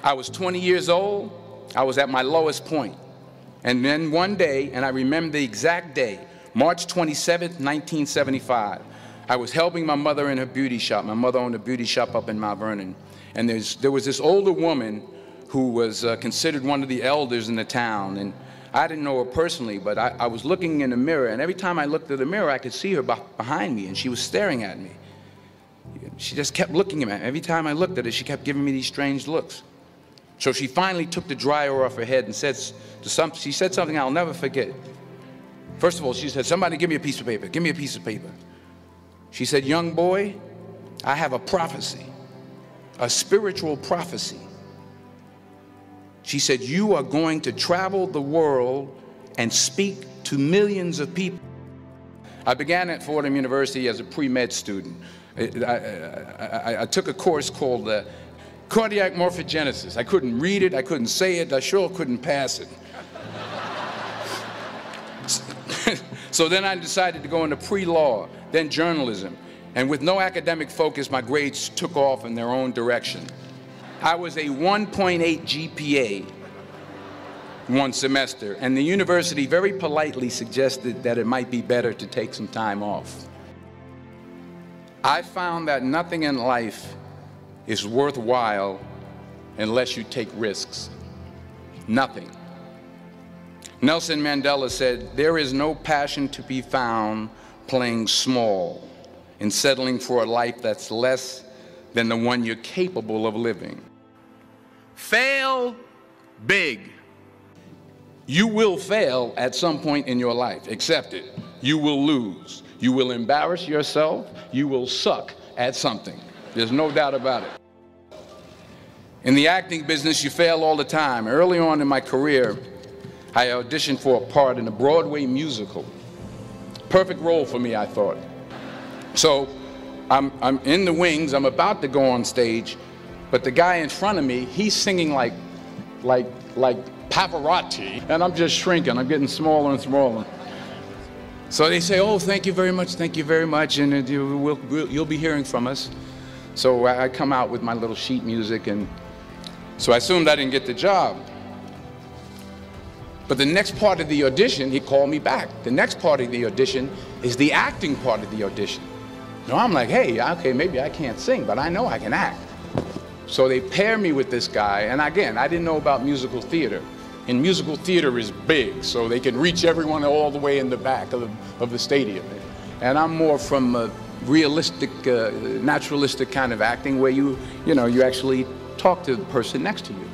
I was 20 years old. I was at my lowest point. And then one day, and I remember the exact day, March 27th, 1975, I was helping my mother in her beauty shop. My mother owned a beauty shop up in Mount Vernon. And there was this older woman who was considered one of the elders in the town. And I didn't know her personally, but I was looking in the mirror, and every time I looked at the mirror, I could see her behind me, and she was staring at me. She just kept looking at me. Every time I looked at her, she kept giving me these strange looks. So she finally took the dryer off her head and she said something I'll never forget. First of all, she said, "Somebody give me a piece of paper. Give me a piece of paper." She said, "Young boy, I have a prophecy, a spiritual prophecy." She said, "You are going to travel the world and speak to millions of people." I began at Fordham University as a pre-med student. I took a course called cardiac morphogenesis. I couldn't read it, I couldn't say it, I sure couldn't pass it. So then I decided to go into pre-law, then journalism. And with no academic focus, my grades took off in their own direction. I was a 1.8 GPA one semester, and the university very politely suggested that it might be better to take some time off. I found that nothing in life is worthwhile unless you take risks. Nothing. Nelson Mandela said, "There is no passion to be found playing small and settling for a life that's less than the one you're capable of living." Fail big. You will fail at some point in your life. Accept it. You will lose. You will embarrass yourself. You will suck at something. There's no doubt about it. In the acting business, you fail all the time. Early on in my career, I auditioned for a part in a Broadway musical. Perfect role for me, I thought. So I'm in the wings. I'm about to go on stage, but the guy in front of me, he's singing like Pavarotti, and I'm just shrinking. I'm getting smaller and smaller. So they say, "Oh, thank you very much, and you'll be hearing from us." So I come out with my little sheet music, and so I assumed I didn't get the job. But the next part of the audition, he called me back. The next part of the audition is the acting part of the audition. So I'm like, hey, okay, maybe I can't sing, but I know I can act. So they pair me with this guy, and again, I didn't know about musical theater. And musical theater is big, so they can reach everyone all the way in the back of the stadium. And I'm more from a realistic, naturalistic kind of acting where you actually talk to the person next to you.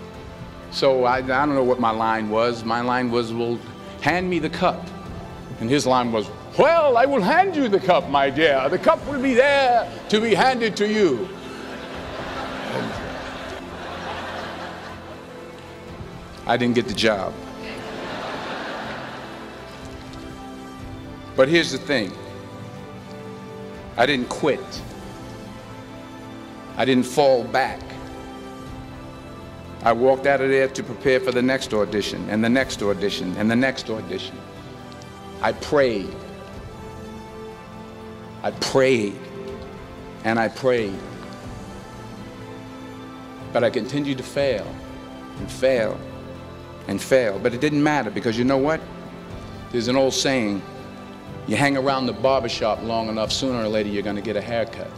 So I don't know what my line was. My line was, "Well, hand me the cup." And his line was, "Well, I will hand you the cup, my dear. The cup will be there to be handed to you." I didn't get the job. But here's the thing. I didn't quit. I didn't fall back. I walked out of there to prepare for the next audition, and the next audition, and the next audition. I prayed. I prayed, and I prayed. But I continued to fail, and fail, and fail. But it didn't matter, because you know what? There's an old saying, you hang around the barbershop long enough, sooner or later you're going to get a haircut.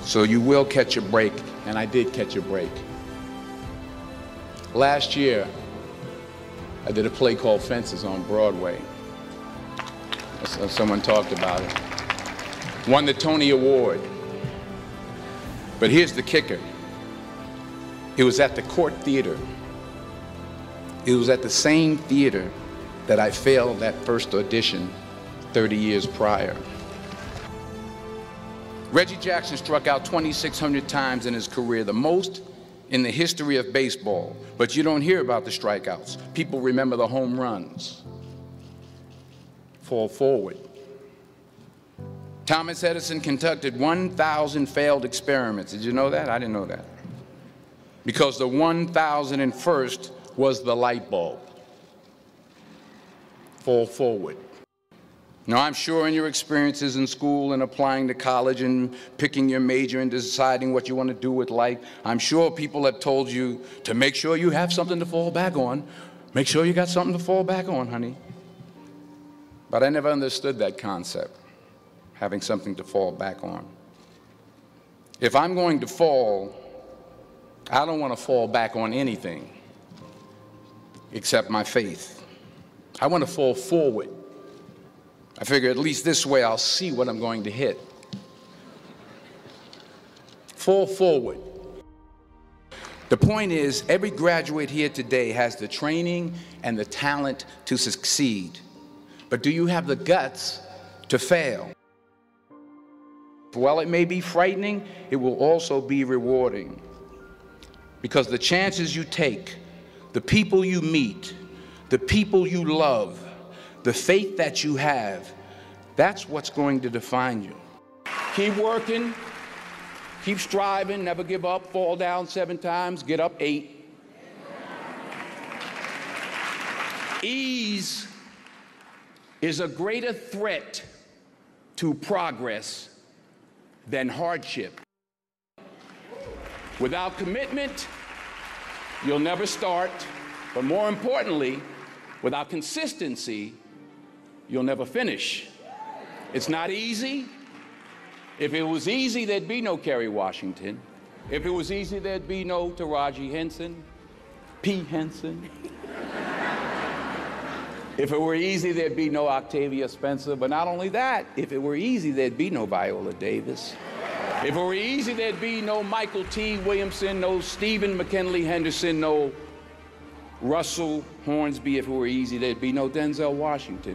So you will catch a break, and I did catch a break. Last year, I did a play called Fences on Broadway. Someone talked about it. Won the Tony Award. But here's the kicker. It was at the Court Theater. It was at the same theater that I failed that first audition 30 years prior. Reggie Jackson struck out 2,600 times in his career, the most in the history of baseball. But you don't hear about the strikeouts. People remember the home runs. Fall forward. Thomas Edison conducted 1,000 failed experiments. Did you know that? I didn't know that. Because the 1,001st was the light bulb. Fall forward. Now, I'm sure in your experiences in school and applying to college and picking your major and deciding what you want to do with life, I'm sure people have told you to make sure you have something to fall back on. Make sure you got something to fall back on, honey. But I never understood that concept, having something to fall back on. If I'm going to fall, I don't want to fall back on anything except my faith. I want to fall forward. I figure at least this way I'll see what I'm going to hit. Fall forward. The point is, every graduate here today has the training and the talent to succeed. But do you have the guts to fail? While it may be frightening, it will also be rewarding. Because the chances you take, the people you meet, the people you love, the faith that you have, that's what's going to define you. Keep working, keep striving, never give up, fall down 7 times, get up 8. Ease is a greater threat to progress than hardship. Without commitment, you'll never start, but more importantly, without consistency, you'll never finish. It's not easy. If it was easy, there'd be no Kerry Washington. If it was easy, there'd be no Taraji Henson, P. Henson. If it were easy, there'd be no Octavia Spencer. But not only that, if it were easy, there'd be no Viola Davis. If it were easy, there'd be no Michael T. Williamson, no Stephen McKinley Henderson, no Russell Hornsby. If it were easy, there'd be no Denzel Washington.